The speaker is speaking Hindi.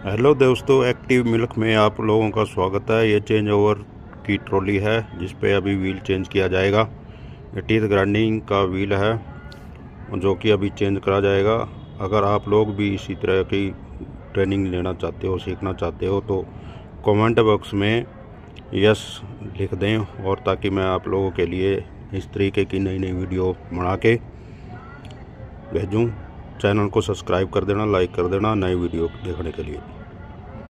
हेलो दोस्तों, एक्टिव मिल्क में आप लोगों का स्वागत है। ये चेंज ओवर की ट्रॉली है जिस पे अभी व्हील चेंज किया जाएगा। ये टीथ ग्राइंडिंग का व्हील है जो कि अभी चेंज करा जाएगा। अगर आप लोग भी इसी तरह की ट्रेनिंग लेना चाहते हो, सीखना चाहते हो तो कमेंट बॉक्स में यस लिख दें, और ताकि मैं आप लोगों के लिए इस तरीके की नई नई वीडियो बना के भेजूँ। चैनल को सब्सक्राइब कर देना, लाइक कर देना नई वीडियो देखने के लिए।